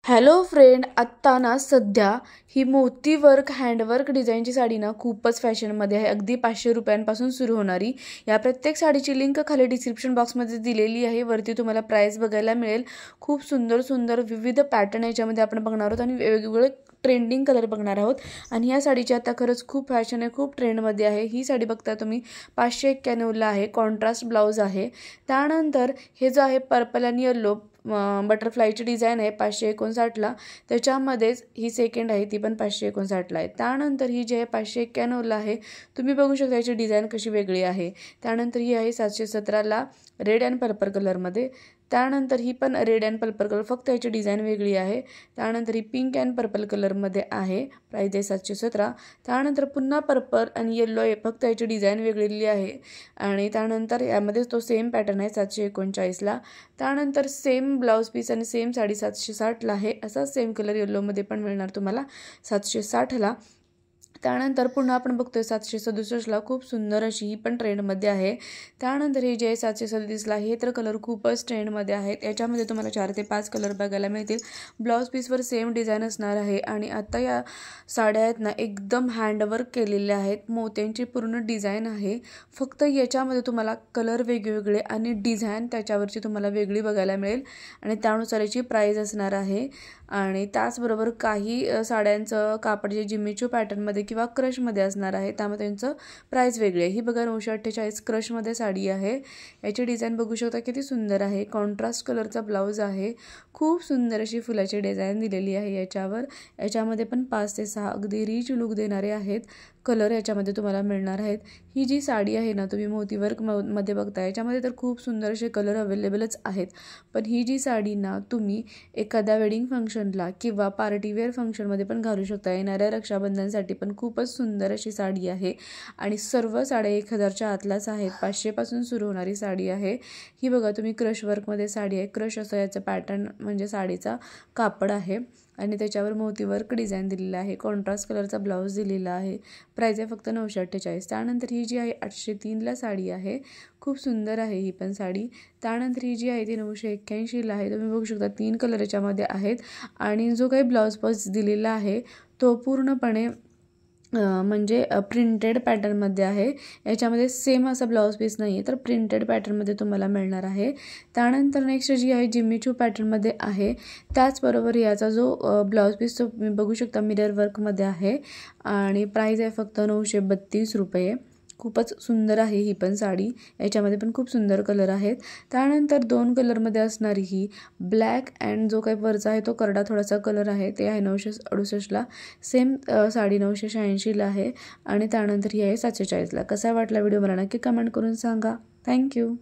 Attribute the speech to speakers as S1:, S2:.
S1: Hello friend, आत्ता ना सध्या ही मोती वर्क हँडवर्क डिझाईनची साडी ना खूपच फॅशनमध्ये आहे. अगदी 500 रुपयांपासून सुरू होणारी. या प्रत्येक साडीची लिंक खाली डिस्क्रिप्शन बॉक्समध्ये दिलेली आहे. वरती तुम्हाला प्राइस बघायला मिळेल. खूप सुंदर सुंदर विविध पॅटर्न याच्यामध्ये आपण बघणार आहोत आणि वेगवेगळे ट्रेंडिंग कलर बघणार आहोत. आणि या साडीची आता खरंच खूप फॅशन आहे, खूप ट्रेंडमध्ये आहे. ही साडी बघता तुम्ही 591ला आहे. कॉन्ट्रास्ट ब्लाऊज आहे. त्यानंतर हे जो आहे पर्पल आणि येलो बटरफ्लायची डिझाईन आहे 559ला. त्याच्यामध्येच ही सेकंड आहे, ती पण 559ला आहे. त्यानंतर ही जी आहे 591ला आहे. तुम्ही बघू शकता याची डिझाईन कशी वेगळी आहे. त्यानंतर ही आहे 717ला रेड अँड पर्पल कलरमध्ये. त्यानंतर ही पण रेड अँड पर्पल कलर, फक्त याची डिझाईन वेगळी आहे. त्यानंतर ही पिंक अँड पर्पल कलरमध्ये आहे, प्राईस आहे 717. त्यानंतर पुन्हा पर्पल आणि येल्लो आहे, फक्त याची डिझाईन वेगळी आहे. आणि त्यानंतर यामध्येच तो सेम पॅटर्न आहे 739ला. त्यानंतर सेम ब्लाऊज पीस आणि सेम साडी 760ला आहे. असा सेम कलर येल्लोमध्ये पण मिळणार तुम्हाला 760ला. त्यानंतर पुन्हा आपण बघतोय 767ला, खूप सुंदर अशी ही पण ट्रेंडमध्ये आहे. त्यानंतर हे जे आहे 737ला, हे तर कलर खूपच ट्रेंडमध्ये आहेत. याच्यामध्ये तुम्हाला 4 ते 5 कलर बघायला मिळतील. ब्लाऊज पीसवर सेम डिझाईन असणार आहे. आणि आता या साड्या आहेत ना एकदम हँडवर्क केलेल्या आहेत. मोत्यांची पूर्ण डिझाईन आहे. फक्त याच्यामध्ये तुम्हाला कलर वेगवेगळे आणि डिझाईन त्याच्यावरची तुम्हाला वेगळी बघायला मिळेल आणि त्यानुसार याची प्राईज असणार आहे. आणि त्याचबरोबर काही साड्यांचं कापड जे जिम्मीचू पॅटर्नमध्ये किंवा क्रशमध्ये असणार आहे, त्यामध्ये त्यांचं प्राईस वेगळी आहे. ही बघा 948 क्रशमध्ये साडी आहे. याची डिझाईन बघू शकता किती सुंदर आहे. कॉन्ट्रास्ट कलरचा ब्लाऊज आहे. खूप सुंदर अशी फुलाची डिझाईन दिलेली आहे याच्यावर. याच्यामध्ये पण 5 ते 6 अगदी रिच लुक देणारे आहेत कलर याच्यामध्ये तुम्हाला मिळणार आहेत. ही जी साडी आहे ना तुम्ही मोतीवर्क मध्ये बघता, याच्यामध्ये तर खूप सुंदर असे कलर अवेलेबलच आहेत. पण ही जी साडी ना तुम्ही एखाद्या वेडिंग फंक्शनला किंवा पार्टीवेअर फंक्शनमध्ये पण घालू शकता. येणाऱ्या रक्षाबंधनसाठी पण खूपच सुंदर अशी साडी आहे. आणि सर्व साड्या 1000च्या आतलाच आहेत. 500पासून सुरू होणारी साडी आहे. ही बघा तुम्ही क्रश वर्कमध्ये साडी आहे. क्रश असं याचं पॅटर्न म्हणजे साडीचा कापड आहे आणि त्याच्यावर मोतीवर्क डिझाईन दिलेला आहे. कॉन्ट्रास्ट कलरचा ब्लाऊज दिलेला आहे. प्राईज आहे फक्त 948. त्यानंतर ही जी आहे 803ला साडी आहे. खूप सुंदर आहे ही पण साडी. त्यानंतर ही जी आहे ती 981ला आहे. तुम्ही बघू शकता 3 कलर याच्यामध्ये आहेत. आणि जो काही ब्लाऊज पीस दिलेला आहे तो पूर्णपणे म्हणजे प्रिंटेड पॅटर्नमध्ये आहे. याच्यामध्ये सेम असा ब्लाऊज पीस नाही आहे, तर प्रिंटेड पॅटर्नमध्ये तुम्हाला मिळणार आहे. त्यानंतर नेक्स्ट जी आहे जिम्मीचू पॅटर्नमध्ये आहे. त्याचबरोबर याचा जो ब्लाऊज पीस तो तुम्ही बघू शकता मिरर वर्कमध्ये आहे. आणि प्राईज आहे फक्त 932 रुपये. खूपच सुंदर आहे ही पण साडी. याच्यामध्ये पण खूप सुंदर कलर आहेत. त्यानंतर 2 कलरमध्ये असणारी ही ब्लॅक अँड जो काही वरचा आहे तो करडा थोडासा कलर आहे, ते आहे 968ला. सेम साडी 986ला आहे. आणि त्यानंतर ही आहे 740ला. कसा वाटला व्हिडिओ मला नक्की कमेंट करून सांगा. थँक्यू.